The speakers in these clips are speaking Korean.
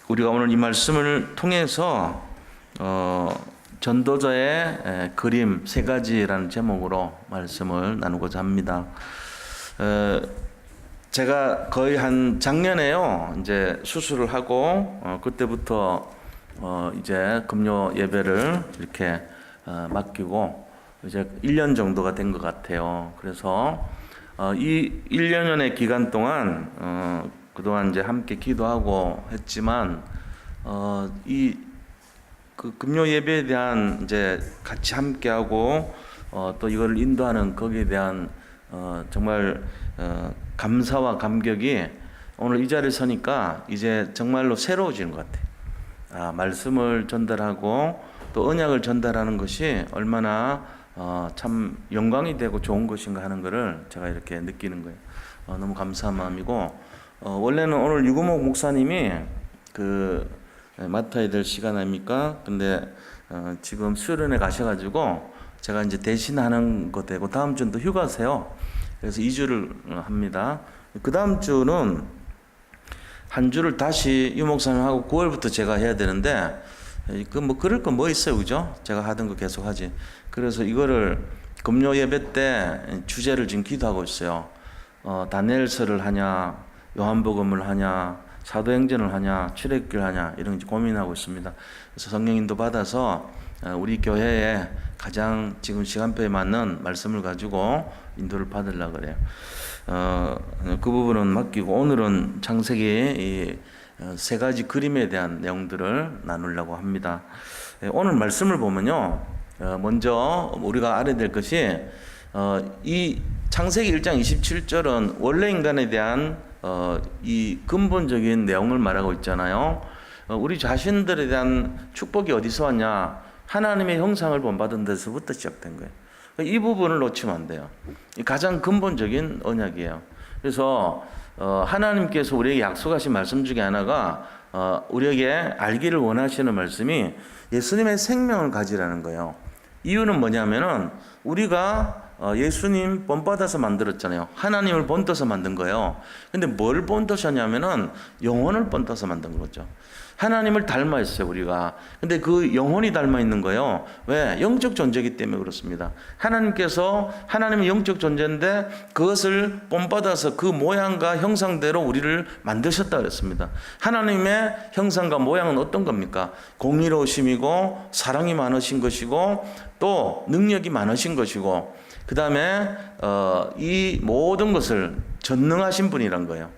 우리가 오늘 이 말씀을 통해서 전도자의 그림 세 가지라는 제목으로 말씀을 나누고자 합니다. 제가 거의 한 작년에요, 이제 수술을 하고 그때부터 이제 금요 예배를 이렇게 맡기고 이제 1년 정도가 된 것 같아요. 그래서 이 1년여의 기간 동안 그동안 이제 함께 기도하고 했지만 그 금요 예배에 대한 이제 같이 함께하고 또 이걸 인도하는 거기에 대한 정말 감사와 감격이 오늘 이 자리에 서니까 이제 정말로 새로워지는 것 같아요. 말씀을 전달하고 또 언약을 전달하는 것이 얼마나 참 영광이 되고 좋은 것인가 하는 것을 제가 이렇게 느끼는 거예요. 너무 감사한 마음이고, 원래는 오늘 유구목 목사님이 맡아야 될 시간 아닙니까? 근데 지금 수련회 가셔가지고 제가 이제 대신하는 거 되고, 다음 주는 또 휴가세요. 그래서 2주를 합니다. 그 다음 주는 한 주를 다시 유 목사님하고 9월부터 제가 해야 되는데, 그럴 거 뭐 있어요, 그죠? 제가 하던 거 계속 하지. 그래서 이거를 금요 예배 때 주제를 지금 기도하고 있어요. 다니엘서를 하냐, 요한복음을 하냐, 사도행전을 하냐, 출애굽기를 하냐, 이런 고민하고 있습니다. 그래서 성령인도 받아서 우리 교회에 가장 지금 시간표에 맞는 말씀을 가지고 인도를 받으려고 그래요. 그 부분은 맡기고, 오늘은 창세기 세 가지 그림에 대한 내용들을 나누려고 합니다. 오늘 말씀을 보면요, 먼저 우리가 알아야 될 것이 이 창세기 1장 27절은 원래 인간에 대한 이 근본적인 내용을 말하고 있잖아요. 우리 자신들에 대한 축복이 어디서 왔냐? 하나님의 형상을 본받은 데서부터 시작된 거예요. 이 부분을 놓치면 안 돼요. 가장 근본적인 언약이에요. 그래서 하나님께서 우리에게 약속하신 말씀 중에 하나가 우리에게 알기를 원하시는 말씀이 예수님의 생명을 가지라는 거예요. 이유는 뭐냐면은 우리가 예수님 본받아서 만들었잖아요. 하나님을 본떠서 만든 거예요. 근데 뭘 본떠셨냐면은 영혼을 본떠서 만든 거죠. 하나님을 닮아 있어요, 우리가. 근데 그 영혼이 닮아 있는 거예요. 왜? 영적 존재이기 때문에 그렇습니다. 하나님께서, 하나님은 영적 존재인데 그것을 본받아서 그 모양과 형상대로 우리를 만드셨다 그랬습니다. 하나님의 형상과 모양은 어떤 겁니까? 공의로우심이고 사랑이 많으신 것이고 또 능력이 많으신 것이고, 그 다음에 이 모든 것을 전능하신 분이란 거예요.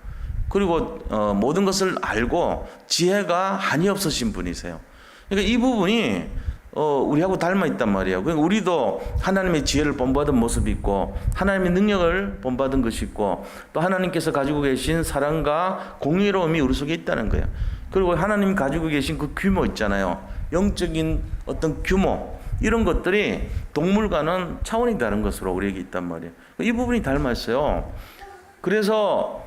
그리고 모든 것을 알고 지혜가 한이 없으신 분이세요. 그러니까 이 부분이 우리하고 닮아 있단 말이에요. 그러니까 우리도 하나님의 지혜를 본받은 모습이 있고 하나님의 능력을 본받은 것이 있고 또 하나님께서 가지고 계신 사랑과 공의로움이 우리 속에 있다는 거예요. 그리고 하나님이 가지고 계신 그 규모 있잖아요. 영적인 어떤 규모, 이런 것들이 동물과는 차원이 다른 것으로 우리에게 있단 말이에요. 이 부분이 닮아 있어요. 그래서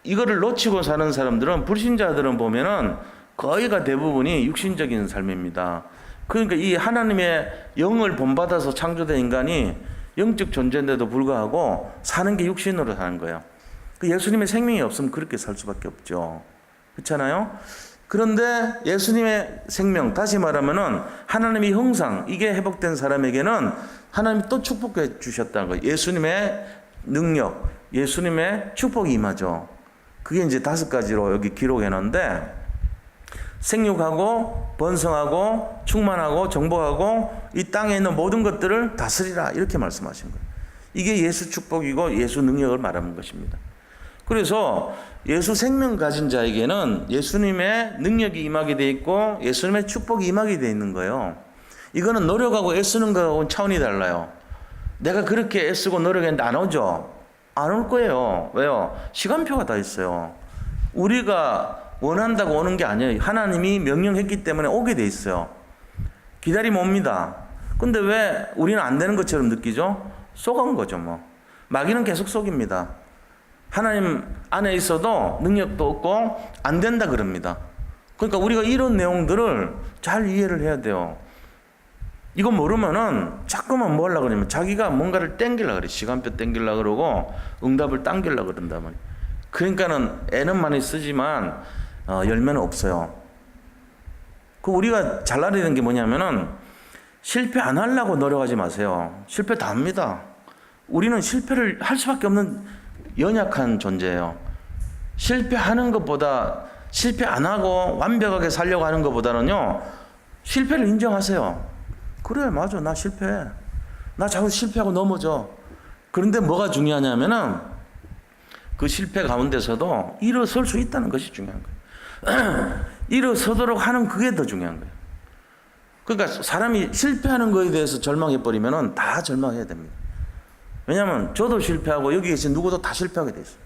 이거를 놓치고 사는 사람들은, 불신자들은 보면은 거의가 대부분이 육신적인 삶입니다. 그러니까 이 하나님의 영을 본받아서 창조된 인간이 영적 존재인데도 불구하고 사는 게 육신으로 사는 거예요. 예수님의 생명이 없으면 그렇게 살 수밖에 없죠. 그렇잖아요? 그런데 예수님의 생명, 다시 말하면은 하나님의 형상, 이게 회복된 사람에게는 하나님이 또 축복해 주셨다는 거예요. 예수님의 능력, 예수님의 축복이 임하죠. 그게 이제 5가지로 여기 기록해 놓은데, 생육하고 번성하고 충만하고 정복하고 이 땅에 있는 모든 것들을 다스리라, 이렇게 말씀하신 거예요. 이게 예수 축복이고 예수 능력을 말하는 것입니다. 그래서 예수 생명 가진 자에게는 예수님의 능력이 임하게 돼 있고 예수님의 축복이 임하게 돼 있는 거예요. 이거는 노력하고 애쓰는 거하고는 차원이 달라요. 내가 그렇게 애쓰고 노력했는데 안 오죠? 안 올 거예요. 왜요? 시간표가 다 있어요. 우리가 원한다고 오는 게 아니에요. 하나님이 명령했기 때문에 오게 돼 있어요. 기다리면 옵니다. 근데 왜 우리는 안 되는 것처럼 느끼죠? 속은 거죠, 뭐. 마귀는 계속 속입니다. 하나님 안에 있어도 능력도 없고 안 된다 그럽니다. 그러니까 우리가 이런 내용들을 잘 이해를 해야 돼요. 이거 모르면은 자꾸만 뭐 하려고 그러냐면 자기가 뭔가를 땡기려고 그래. 시간표 땡기려고 그러고 응답을 당기려고 그런단 말이에요. 그러니까는 애는 많이 쓰지만 열매는 없어요. 그 우리가 잘라야 되는 게 뭐냐면은 실패 안 하려고 노력하지 마세요. 실패 다 합니다. 우리는 실패를 할 수밖에 없는 연약한 존재예요. 실패하는 것보다 실패 안 하고 완벽하게 살려고 하는 것보다는요, 실패를 인정하세요. 그래, 맞아, 나 실패해. 나 자꾸 실패하고 넘어져. 그런데 뭐가 중요하냐면은 그 실패 가운데서도 일어설 수 있다는 것이 중요한 거예요. 일어서도록 하는 그게 더 중요한 거예요. 그러니까 사람이 실패하는 거에 대해서 절망해버리면은 다 절망해야 됩니다. 왜냐하면 저도 실패하고 여기 계신 누구도 다 실패하게 돼 있어요.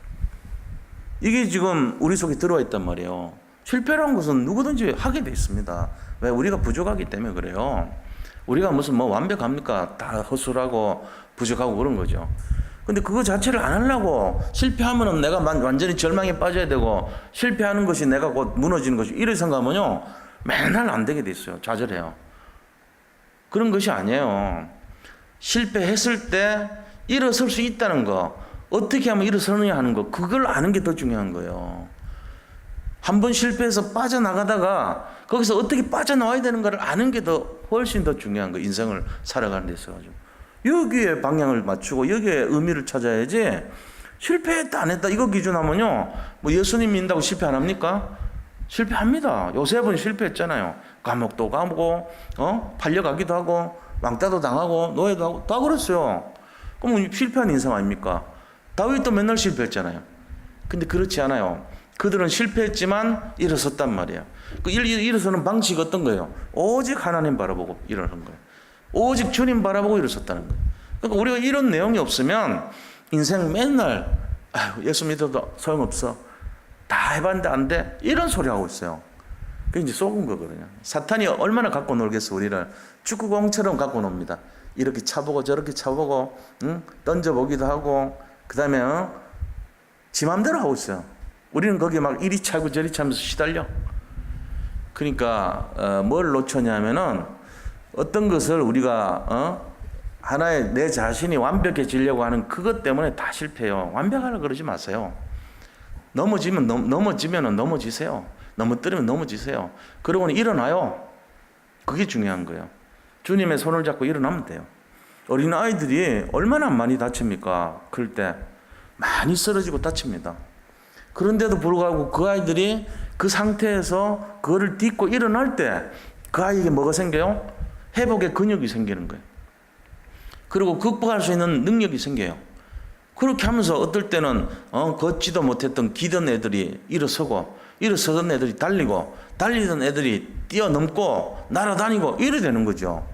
이게 지금 우리 속에 들어와 있단 말이에요. 실패라는 것은 누구든지 하게 돼 있습니다. 왜? 우리가 부족하기 때문에 그래요. 우리가 무슨 뭐 완벽합니까? 다 허술하고 부족하고 그런 거죠. 근데 그거 자체를 안 하려고 실패하면은 내가 완전히 절망에 빠져야 되고 실패하는 것이 내가 곧 무너지는 것이 이래 생각하면요 맨날 안 되게 돼 있어요. 좌절해요. 그런 것이 아니에요. 실패했을 때 일어설 수 있다는 거, 어떻게 하면 일어서느냐 하는 거, 그걸 아는 게 더 중요한 거예요. 한 번 실패해서 빠져나가다가 거기서 어떻게 빠져나와야 되는가를 아는 게 훨씬 더 중요한 거예요. 인생을 살아가는 데 있어가지고. 여기에 방향을 맞추고 여기에 의미를 찾아야지, 실패했다 안 했다 이거 기준하면요, 뭐 예수님 믿는다고 실패 안 합니까? 실패합니다. 요셉은 실패했잖아요. 감옥도 가고 팔려가기도 하고 왕따도 당하고 노예도 하고 다 그랬어요. 그럼 실패한 인생 아닙니까? 다윗도 맨날 실패했잖아요. 근데 그렇지 않아요. 그들은 실패했지만 일어섰단 말이에요. 그 일어서는 방식이 어떤 거예요? 오직 하나님 바라보고 일어선 거예요. 오직 주님 바라보고 일어섰다는 거예요. 그러니까 우리가 이런 내용이 없으면 인생 맨날 예수 믿어도 소용없어, 다 해봤는데 안 돼, 이런 소리 하고 있어요. 그게 이제 속은 거거든요. 사탄이 얼마나 갖고 놀겠어. 우리를 축구공처럼 갖고 놉니다. 이렇게 차보고 저렇게 차보고 던져보기도 하고 그 다음에 지 맘대로 하고 있어요. 우리는 거기에 막 이리 차고 저리 차면서 시달려. 그러니까 뭘 놓쳤냐면은 어떤 것을 우리가 하나의 내 자신이 완벽해지려고 하는 그것 때문에 다 실패해요. 완벽하라 그러지 마세요. 넘어지면은 넘어지세요. 넘어뜨리면 넘어지세요. 그러고는 일어나요. 그게 중요한 거예요. 주님의 손을 잡고 일어나면 돼요. 어린아이들이 얼마나 많이 다칩니까? 그럴 때 많이 쓰러지고 다칩니다. 그런데도 불구하고 그 아이들이 그 상태에서 그거를 딛고 일어날 때 그 아이에게 뭐가 생겨요? 회복의 근육이 생기는 거예요. 그리고 극복할 수 있는 능력이 생겨요. 그렇게 하면서 어떨 때는 걷지도 못했던 기던 애들이 일어서던 애들이 달리던 애들이 뛰어넘고 날아다니고 이래 되는 거죠.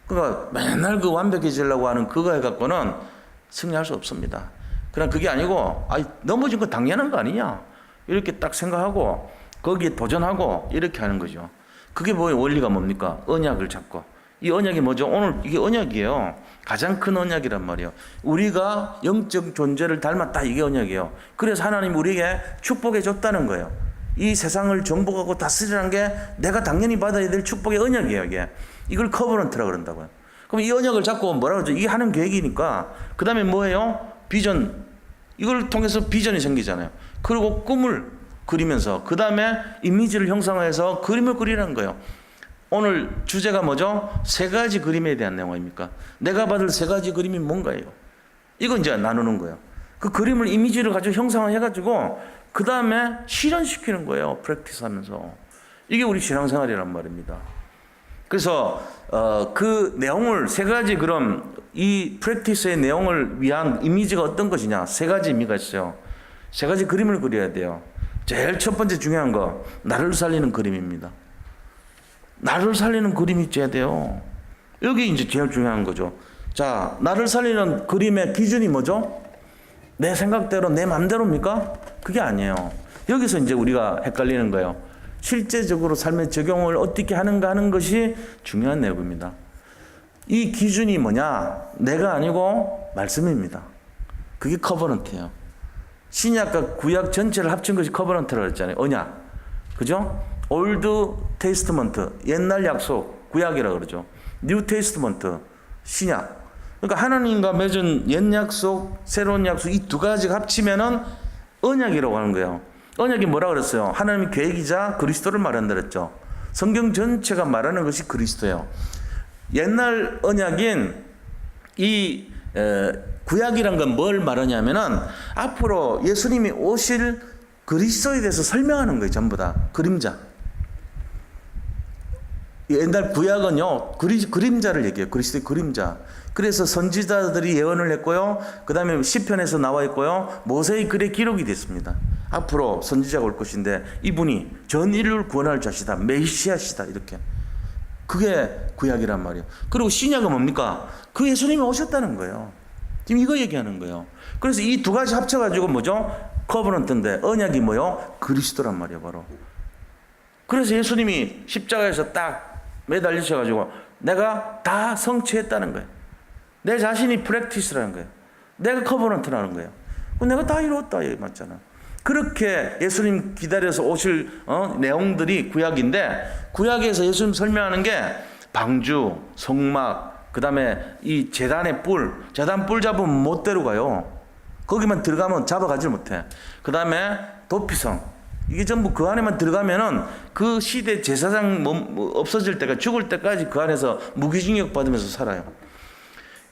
그러니까 맨날 그 완벽해지려고 하는 그거 해갖고는 승리할 수 없습니다. 그냥 그게 아니고 넘어진 거 당연한 거 아니냐 이렇게 딱 생각하고 거기에 도전하고 이렇게 하는 거죠. 그게 원리가 뭡니까? 언약을 잡고. 이 언약이 뭐죠? 오늘 이게 언약이에요. 가장 큰 언약이란 말이에요. 우리가 영적 존재를 닮았다, 이게 언약이에요. 그래서 하나님이 우리에게 축복해 줬다는 거예요. 이 세상을 정복하고 다스리라는 게 내가 당연히 받아야 될 축복의 언약이에요. 이게 이걸 커버넌트라고 그런다고요. 그럼 이 언약을 잡고 뭐라고 하죠? 이게 하는 계획이니까 그 다음에 뭐예요? 비전. 이걸 통해서 비전이 생기잖아요. 그리고 꿈을 그리면서 그 다음에 이미지를 형성해서 그림을 그리라는 거예요. 오늘 주제가 뭐죠? 세 가지 그림에 대한 내용입니까? 내가 받을 세 가지 그림이 뭔가요? 이거 이제 나누는 거예요. 그 그림을 이미지를 가지고 형상을 해가지고 그 다음에 실현시키는 거예요. 프랙티스 하면서. 이게 우리 신앙생활이란 말입니다. 그래서 그 내용을 세 가지, 그럼 이 프랙티스의 내용을 위한 이미지가 어떤 것이냐? 세 가지 의미가 있어요. 세 가지 그림을 그려야 돼요. 제일 첫 번째 중요한 거, 나를 살리는 그림입니다. 나를 살리는 그림이 있어야 돼요. 여기 이제 제일 중요한 거죠. 자, 나를 살리는 그림의 기준이 뭐죠? 내 생각대로, 내 맘대로입니까? 그게 아니에요. 여기서 이제 우리가 헷갈리는 거예요. 실제적으로 삶의 적용을 어떻게 하는가 하는 것이 중요한 내용입니다. 이 기준이 뭐냐? 내가 아니고 말씀입니다. 그게 커버넌트예요. 신약과 구약 전체를 합친 것이 커버넌트라고 했잖아요. 언약. 그죠? 올드 테스트먼트, 옛날 약속, 구약이라고 그러죠. 뉴 테스트먼트, 신약. 그러니까 하나님과 맺은 옛 약속, 새로운 약속, 이 두 가지가 합치면은 언약이라고 하는 거예요. 언약이 뭐라 그랬어요? 하나님의 계획이자 그리스도를 말한다 그랬죠. 성경 전체가 말하는 것이 그리스도예요. 옛날 언약인 이 구약이란 건 뭘 말하냐면은 앞으로 예수님이 오실 그리스도에 대해서 설명하는 거예요. 전부 다 그림자. 옛날 구약은요 그림자를 얘기해요. 그리스도의 그림자. 그래서 선지자들이 예언을 했고요. 그 다음에 시편에서 나와 있고요. 모세의 글에 기록이 됐습니다. 앞으로 선지자가 올 것인데 이분이 전 인류를 구원할 자시다. 메시아시다. 이렇게. 그게 구약이란 말이에요. 그리고 신약은 뭡니까? 그 예수님이 오셨다는 거예요. 지금 이거 얘기하는 거예요. 그래서 이 두 가지 합쳐가지고 뭐죠? 커버넌트인데 언약이 뭐요? 그리스도란 말이에요. 바로. 그래서 예수님이 십자가에서 딱 매달리셔가지고 내가 다 성취했다는 거예요. 내 자신이 프랙티스라는 거예요. 내가 커버넌트라는 거예요. 내가 다 이루었다. 얘기 맞잖아. 그렇게 예수님 기다려서 오실 내용들이 구약인데 구약에서 예수님 설명하는 게 방주, 성막, 그 다음에 이 제단의 제단 뿔 잡으면 못 데려가요. 거기만 들어가면 잡아가질 못해. 그 다음에 도피성. 이게 전부 그 안에만 들어가면은 그 시대 제사장 없어질 때가 죽을 때까지 그 안에서 무기징역 받으면서 살아요.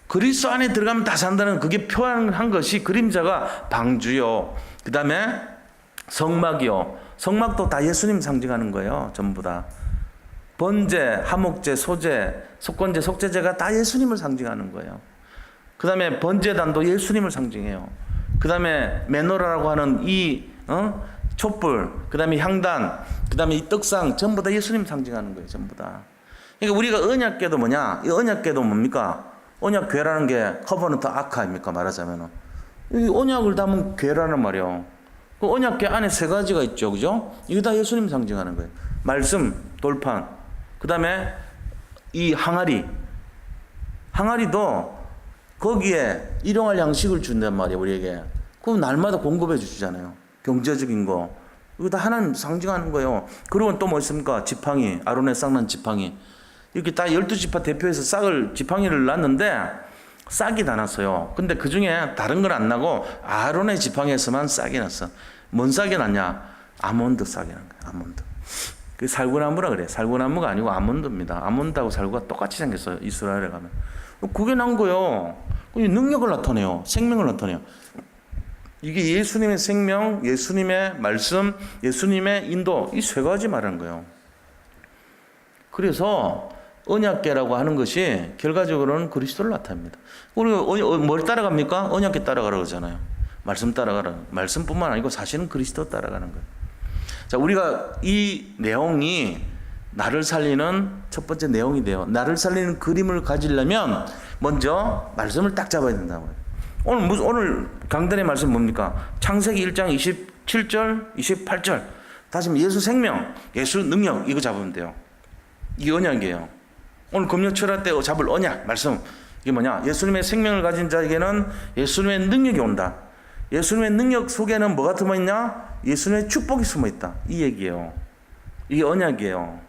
그리스도 안에 들어가면 다 산다는 그게 표현한 것이 그림자가 방주요. 그 다음에 성막이요. 성막도 다 예수님 상징하는 거예요. 전부 다. 번제, 하목제, 소제, 속건제, 속제제가 다 예수님을 상징하는 거예요. 그 다음에 번제단도 예수님을 상징해요. 그 다음에 메노라라고 하는 이 촛불, 그 다음에 향단, 그 다음에 이 떡상 전부 다 예수님 상징하는 거예요. 전부 다. 그러니까 우리가 언약궤도 뭐냐? 이 언약궤도 뭡니까? 언약궤라는 게 커버넌트 아카입니까? 말하자면은. 이 언약을 담은 궤라는 말이에요. 그 언약궤 안에 세 가지가 있죠. 그죠? 이게 다 예수님 상징하는 거예요. 말씀, 돌판. 그 다음에 이 항아리. 항아리도 거기에 일용할 양식을 준단 말이에요. 우리에게. 그럼 날마다 공급해 주시잖아요. 경제적인 거. 이거 다 하나님 상징하는 거예요. 그리고 또 뭐 있습니까? 지팡이. 아론의 싹난 지팡이. 이렇게 다 12지파 대표해서 지팡이를 놨는데 싹이 다 났어요. 근데 그 중에 다른 건 안 나고 아론의 지팡이에서만 싹이 났어. 뭔 싹이 났냐? 아몬드 싹이 난 거야. 아몬드. 그 살구나무라 그래. 살구나무가 아니고 아몬드입니다. 아몬드하고 살구가 똑같이 생겼어요. 이스라엘에 가면. 그게 난 거예요. 능력을 나타내요. 생명을 나타내요. 이게 예수님의 생명, 예수님의 말씀, 예수님의 인도 이 세 가지 말하는 거예요. 그래서 언약궤라고 하는 것이 결과적으로는 그리스도를 나타냅니다. 우리가 뭘 따라갑니까? 언약궤 따라가라고 그러잖아요. 말씀 따라가라. 말씀뿐만 아니고 사실은 그리스도 따라가는 거예요. 자, 우리가 이 내용이 나를 살리는 첫 번째 내용이 돼요. 나를 살리는 그림을 가지려면 먼저 말씀을 딱 잡아야 된다고요. 오늘 강단의 말씀 뭡니까? 창세기 1장 27절, 28절. 다시 예수 생명, 예수 능력 이거 잡으면 돼요. 이게 언약이에요. 오늘 금요 철학 때 잡을 언약 말씀 이게 뭐냐? 예수님의 생명을 가진 자에게는 예수님의 능력이 온다. 예수님의 능력 속에는 뭐가 숨어 있냐? 예수님의 축복이 숨어 있다. 이 얘기예요. 이게 언약이에요.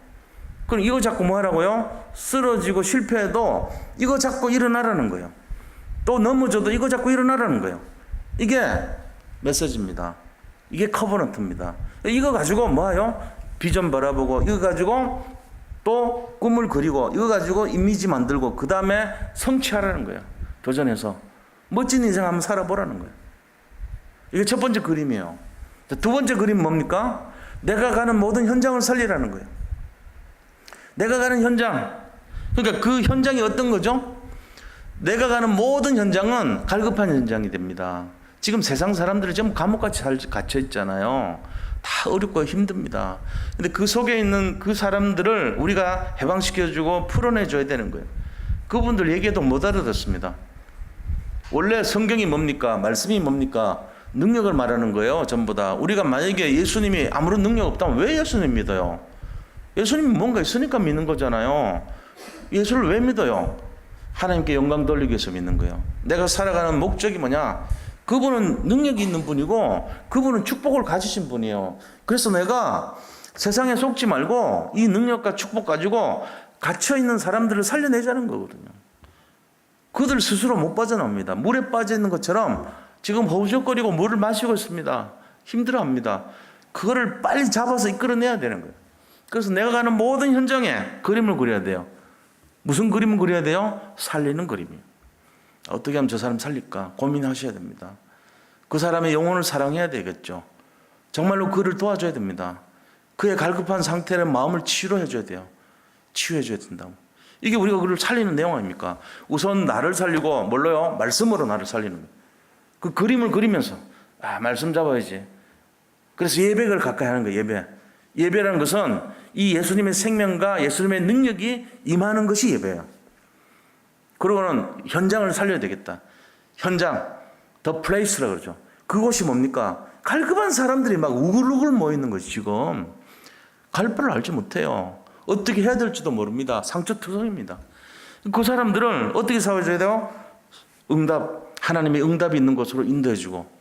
그럼 이거 잡고 뭐 하라고요? 쓰러지고 실패해도 이거 잡고 일어나라는 거예요. 또 넘어져도 이거 잡고 일어나라는 거예요. 이게 메시지입니다. 이게 커버넌트입니다. 이거 가지고 뭐예요? 비전 바라보고 이거 가지고 또 꿈을 그리고 이거 가지고 이미지 만들고 그 다음에 성취하라는 거예요. 도전해서 멋진 인생 한번 살아보라는 거예요. 이게 첫 번째 그림이에요. 두 번째 그림 뭡니까? 내가 가는 모든 현장을 살리라는 거예요. 내가 가는 현장. 그러니까 그 현장이 어떤 거죠? 내가 가는 모든 현장은 갈급한 현장이 됩니다. 지금 세상 사람들이 전부 감옥같이 갇혀 있잖아요. 다 어렵고 힘듭니다. 근데 그 속에 있는 그 사람들을 우리가 해방시켜주고 풀어내줘야 되는 거예요. 그분들 얘기도 못 알아듣습니다. 원래 성경이 뭡니까? 말씀이 뭡니까? 능력을 말하는 거예요. 전부 다. 우리가 만약에 예수님이 아무런 능력 없다면 왜 예수님 믿어요? 예수님이 뭔가 있으니까 믿는 거잖아요. 예수를 왜 믿어요? 하나님께 영광 돌리기 위해서 믿는 거예요. 내가 살아가는 목적이 뭐냐? 그분은 능력이 있는 분이고 그분은 축복을 가지신 분이에요. 그래서 내가 세상에 속지 말고 이 능력과 축복 가지고 갇혀있는 사람들을 살려내자는 거거든요. 그들 스스로 못 빠져나옵니다. 물에 빠져 있는 것처럼 지금 허우적거리고 물을 마시고 있습니다. 힘들어합니다. 그거를 빨리 잡아서 이끌어내야 되는 거예요. 그래서 내가 가는 모든 현장에 그림을 그려야 돼요. 무슨 그림을 그려야 돼요? 살리는 그림이에요. 어떻게 하면 저 사람 살릴까 고민하셔야 됩니다. 그 사람의 영혼을 사랑해야 되겠죠. 정말로 그를 도와줘야 됩니다. 그의 갈급한 상태를 마음을 치유해 줘야 돼요. 치유해 줘야 된다고. 이게 우리가 그를 살리는 내용 아닙니까? 우선 나를 살리고 뭘로요? 말씀으로 나를 살리는 거예요. 그 그림을 그리면서 말씀 잡아야지. 그래서 예배를 가까이 하는 거예요. 예배라는 것은 이 예수님의 생명과 예수님의 능력이 임하는 것이 예배예요. 그러고는 현장을 살려야 되겠다. 현장, the place라고 그러죠. 그곳이 뭡니까? 갈급한 사람들이 막 우글우글 모이는 것이 지금 갈 바를 알지 못해요. 어떻게 해야 될지도 모릅니다. 상처투성입니다. 그 사람들을 어떻게 살려줘야 돼요? 응답, 하나님의 응답이 있는 곳으로 인도해주고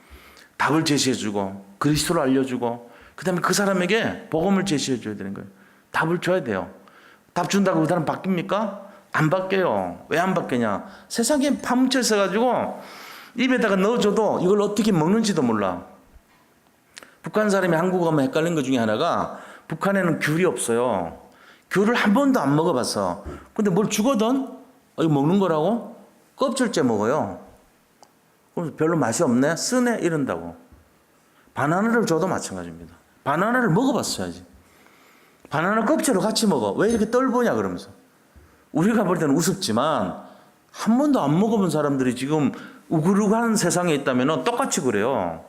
답을 제시해주고 그리스도를 알려주고 그 다음에 그 사람에게 복음을 제시해줘야 되는 거예요. 답을 줘야 돼요. 답 준다고 그 사람 바뀝니까? 안 바뀌어요. 왜 안 바뀌냐? 세상에 파묻혀 있어가지고 입에다가 넣어줘도 이걸 어떻게 먹는지도 몰라. 북한 사람이 한국 오면 헷갈린 것 중에 하나가 북한에는 귤이 없어요. 귤을 한 번도 안 먹어봤어. 근데 뭘 주거든? 이거 먹는 거라고? 껍질째 먹어요. 그래서 별로 맛이 없네? 쓰네? 이런다고. 바나나를 줘도 마찬가지입니다. 바나나를 먹어봤어야지. 바나나 껍질을 같이 먹어. 왜 이렇게 떫으냐 그러면서. 우리가 볼 때는 우습지만 한 번도 안 먹어본 사람들이 지금 우글우글한 세상에 있다면 똑같이 그래요.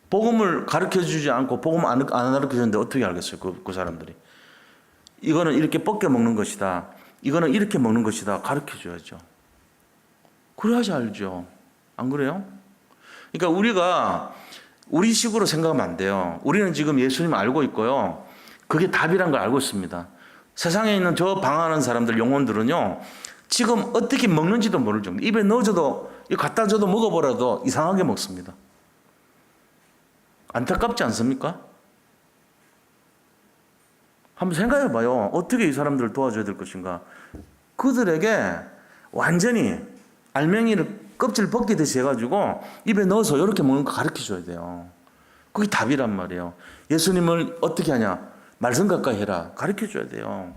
복음을 가르쳐주지 않고 복음 안 가르쳐주는데 어떻게 알겠어요? 그 사람들이. 이거는 이렇게 벗겨 먹는 것이다. 이거는 이렇게 먹는 것이다. 가르쳐줘야죠. 그래야지 알죠. 안 그래요? 그러니까 우리가 우리 식으로 생각하면 안 돼요. 우리는 지금 예수님 알고 있고요. 그게 답이란 걸 알고 있습니다. 세상에 있는 저 방황하는 사람들, 영혼들은요, 지금 어떻게 먹는지도 모를 정도. 입에 넣어줘도, 갖다 줘도 먹어보라도 이상하게 먹습니다. 안타깝지 않습니까? 한번 생각해 봐요. 어떻게 이 사람들을 도와줘야 될 것인가. 그들에게 완전히 알맹이를 껍질 벗기듯이 해가지고 입에 넣어서 이렇게 먹는 거 가르쳐 줘야 돼요. 그게 답이란 말이에요. 예수님을 어떻게 하냐? 말씀 가까이 해라. 가르쳐 줘야 돼요.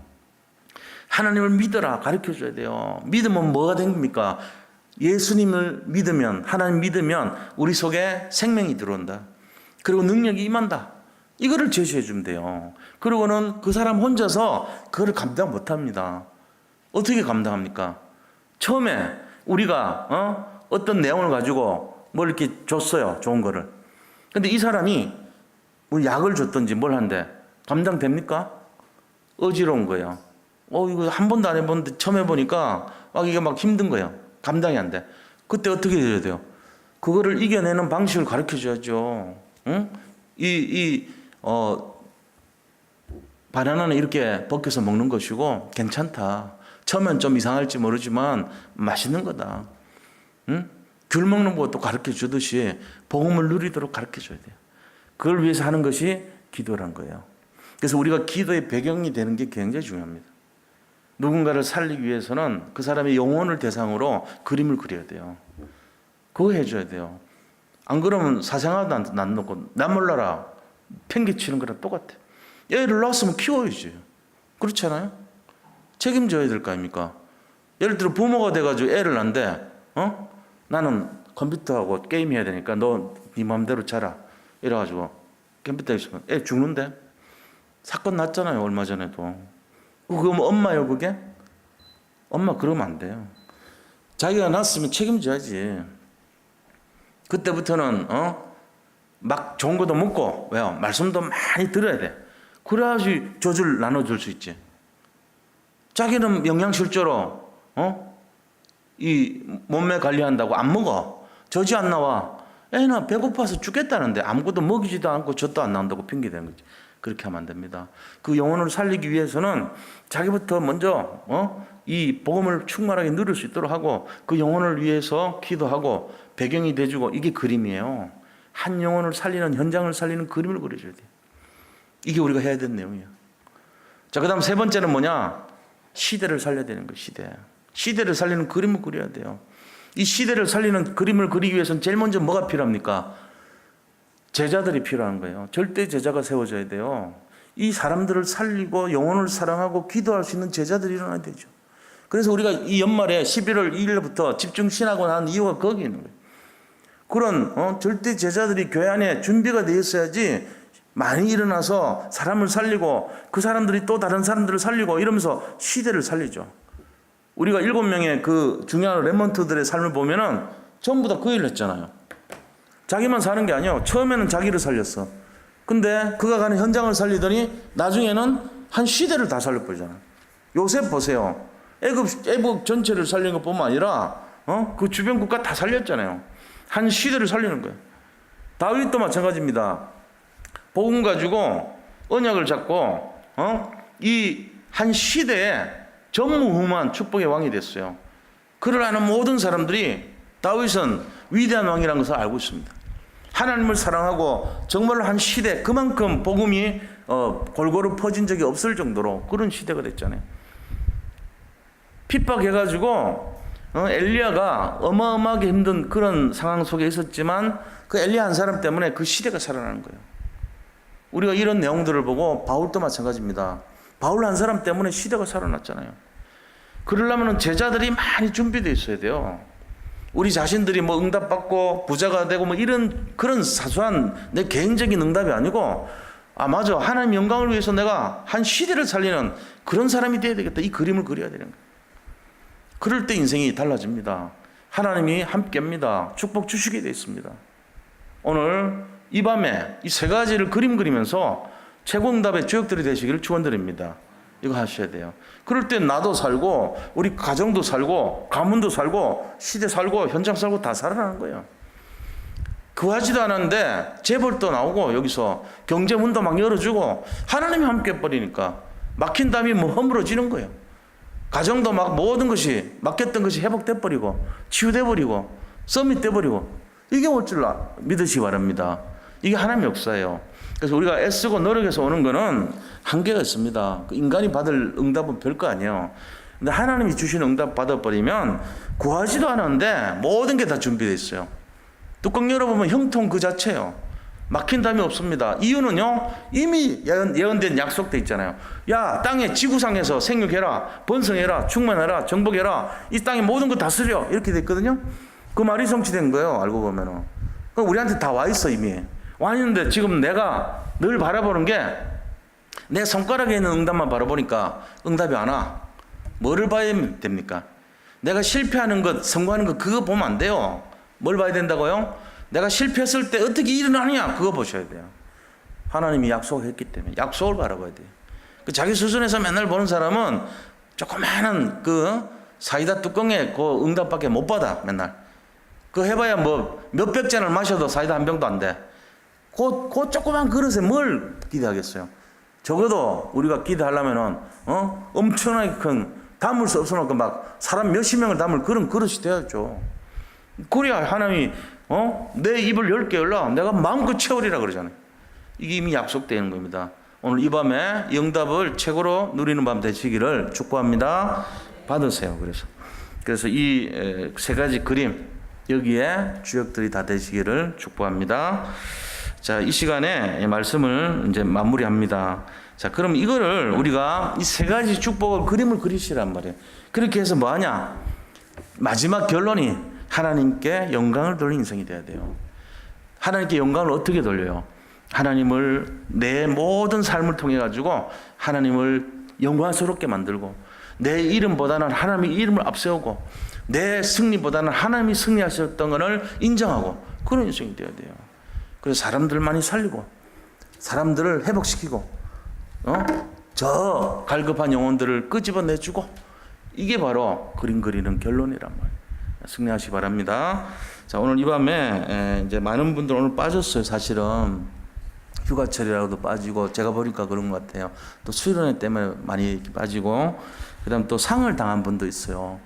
하나님을 믿어라. 가르쳐 줘야 돼요. 믿으면 뭐가 된 겁니까? 예수님을 믿으면, 하나님 믿으면 우리 속에 생명이 들어온다. 그리고 능력이 임한다. 이거를 제시해 주면 돼요. 그리고는 그 사람 혼자서 그거를 감당 못 합니다. 어떻게 감당합니까? 처음에 우리가 어떤 내용을 가지고 뭘 이렇게 줬어요. 좋은 거를. 근데 이 사람이 뭐 약을 줬든지 뭘 한대. 감당됩니까? 어지러운 거예요. 이거 한 번도 안 해봤는데 처음 해보니까 이게 막 힘든 거예요. 감당이 안 돼. 그때 어떻게 해야 돼요? 그거를 이겨내는 방식을 가르쳐 줘야죠. 응? 바나나는 이렇게 벗겨서 먹는 것이고 괜찮다. 처음엔 좀 이상할지 모르지만 맛있는 거다. 응? 귤 먹는 것도 가르쳐 주듯이 복음을 누리도록 가르쳐 줘야 돼요. 그걸 위해서 하는 것이 기도란 거예요. 그래서 우리가 기도의 배경이 되는 게 굉장히 중요합니다. 누군가를 살리기 위해서는 그 사람의 영혼을 대상으로 그림을 그려야 돼요. 그거 해줘야 돼요. 안 그러면 사생활도 안 놓고 나 몰라라 팽개치는 거랑 똑같아. 애를 낳았으면 키워야지. 그렇지 않아요? 책임져야 될 거 아닙니까? 예를 들어 부모가 돼가지고 애를 낳는데 나는 컴퓨터하고 게임해야 되니까 너 네 마음대로 자라. 이래가지고 컴퓨터에 있으면 애 죽는데? 사건 났잖아요. 얼마 전에도. 그거 뭐 엄마요 그게? 엄마 그러면 안 돼요. 자기가 낳았으면 책임져야지. 그때부터는 막 좋은 것도 먹고 왜요? 말씀도 많이 들어야 돼. 그래야지 젖을 나눠줄 수 있지. 자기는 영양실조로 이 몸매 관리한다고 안 먹어. 젖이 안 나와. 애는 배고파서 죽겠다는데 아무것도 먹이지도 않고 젖도 안 나온다고 핑계대는 거지. 그렇게 하면 안 됩니다. 그 영혼을 살리기 위해서는 자기부터 먼저 이 복음을 충만하게 누릴 수 있도록 하고 그 영혼을 위해서 기도하고 배경이 돼주고 이게 그림이에요. 한 영혼을 살리는 현장을 살리는 그림을 그려줘야 돼요. 이게 우리가 해야 되는 내용이에요. 자, 그 다음 세 번째는 뭐냐? 시대를 살려야 되는 거예요. 시대를 살리는 그림을 그려야 돼요. 이 시대를 살리는 그림을 그리기 위해서는 제일 먼저 뭐가 필요합니까? 제자들이 필요한 거예요. 절대 제자가 세워져야 돼요. 이 사람들을 살리고 영혼을 사랑하고 기도할 수 있는 제자들이 일어나야 되죠. 그래서 우리가 이 연말에 11월 2일부터 집중 신학원 하는 이유가 거기 있는 거예요. 그런 절대 제자들이 교회 안에 준비가 되어 있어야지 많이 일어나서 사람을 살리고 그 사람들이 또 다른 사람들을 살리고 이러면서 시대를 살리죠. 우리가 7명의 그 중요한 렘넌트들의 삶을 보면은 전부 다 그 일을 했잖아요. 자기만 사는 게 아니에요. 처음에는 자기를 살렸어. 근데 그가 가는 현장을 살리더니 나중에는 한 시대를 다 살려버리잖아요. 요셉 보세요. 애국 전체를 살린 것뿐만 아니라 그 주변 국가 다 살렸잖아요. 한 시대를 살리는 거예요. 다윗도 마찬가지입니다. 복음 가지고 언약을 잡고 이 한 시대에 전무후무한 축복의 왕이 됐어요. 그를 아는 모든 사람들이 다윗은 위대한 왕이라는 것을 알고 있습니다. 하나님을 사랑하고 정말로 한 시대, 그만큼 복음이 골고루 퍼진 적이 없을 정도로 그런 시대가 됐잖아요. 핍박해가지고 엘리야가 어마어마하게 힘든 그런 상황 속에 있었지만 그 엘리야 한 사람 때문에 그 시대가 살아나는 거예요. 우리가 이런 내용들을 보고 바울도 마찬가지입니다. 바울 한 사람 때문에 시대가 살아났잖아요. 그러려면 제자들이 많이 준비되어 있어야 돼요. 우리 자신들이 뭐 응답받고 부자가 되고 뭐 이런 그런 사소한 내 개인적인 응답이 아니고 맞아, 하나님 영광을 위해서 내가 한 시대를 살리는 그런 사람이 되어야 되겠다. 이 그림을 그려야 되는 거예요. 그럴 때 인생이 달라집니다. 하나님이 함께합니다. 축복 주시게 되어 있습니다. 오늘 이 밤에 이 세 가지를 그림 그리면서 최고응답의 주역들이 되시기를 축원드립니다. 이거 하셔야 돼요. 그럴 때 나도 살고 우리 가정도 살고 가문도 살고 시대 살고 현장 살고 다 살아나는 거예요. 구하지도 않았는데 재벌도 나오고 여기서 경제문도 막 열어주고 하나님이 함께 해버리니까 막힌 담이 뭐 허물어지는 거예요. 가정도 막 모든 것이 막혔던 것이 회복돼버리고 치유돼버리고 서밋돼버리고 이게 올 줄 믿으시기 바랍니다. 이게 하나님의 역사예요. 그래서 우리가 애쓰고 노력해서 오는 거는 한계가 있습니다. 인간이 받을 응답은 별거 아니에요. 근데 하나님이 주시는 응답 받아버리면 구하지도 않았는데 모든 게 다 준비되어 있어요. 뚜껑 열어보면 형통 그 자체예요. 막힌 담이 없습니다. 이유는요, 이미 예언된 약속돼 있잖아요. 야, 땅에 지구상에서 생육해라, 번성해라, 충만해라, 정복해라, 이 땅의 모든 거 다스려, 이렇게 돼 있거든요. 그 말이 성취된 거예요. 알고 보면은. 우리한테 다 와 있어. 이미 와 있는데 지금 내가 늘 바라보는 게 내 손가락에 있는 응답만 바라보니까 응답이 안 와. 뭐를 봐야 됩니까? 내가 실패하는 것, 성공하는 것, 그거 보면 안 돼요. 뭘 봐야 된다고요? 내가 실패했을 때 어떻게 일어나느냐, 그거 보셔야 돼요. 하나님이 약속했기 때문에 약속을 바라봐야 돼요. 자기 수준에서 맨날 보는 사람은 조그마한 그 사이다 뚜껑에 그 응답밖에 못 받아. 맨날 그 해봐야 뭐 몇백 잔을 마셔도 사이다 한 병도 안 돼. 그 조그만 그릇에 뭘 기대하겠어요? 적어도 우리가 기대하려면은 엄청나게 큰 담을 수 없어놓고 막 사람 몇십 명을 담을 그런 그릇이 돼야죠. 그래야 하나님이 내 입을 10개 열라 내가 마음껏 채우리라 그러잖아요. 이게 이미 약속되는 겁니다. 오늘 이 밤에 영답을 최고로 누리는 밤 되시기를 축복합니다. 받으세요. 그래서 이 세 가지 그림 여기에 주역들이 다 되시기를 축복합니다. 자, 이 시간에 말씀을 이제 마무리합니다. 자, 그럼 이거를 우리가 이 세 가지 축복을 그림을 그리시란 말이에요. 그렇게 해서 뭐 하냐? 마지막 결론이 하나님께 영광을 돌리는 인생이 돼야 돼요. 하나님께 영광을 어떻게 돌려요? 하나님을 내 모든 삶을 통해 가지고 하나님을 영광스럽게 만들고 내 이름보다는 하나님의 이름을 앞세우고 내 승리보다는 하나님이 승리하셨던 것을 인정하고 그런 인생이 돼야 돼요. 그래서 사람들 많이 살리고 사람들을 회복시키고 저 갈급한 영혼들을 끄집어내주고 이게 바로 그림 그리는 결론이란 말이에요. 승리하시기 바랍니다. 자, 오늘 이 밤에 이제 많은 분들 오늘 빠졌어요. 사실은 휴가철이라고도 빠지고 제가 보니까 그런 것 같아요. 또 수련회 때문에 많이 빠지고 그다음 또 상을 당한 분도 있어요.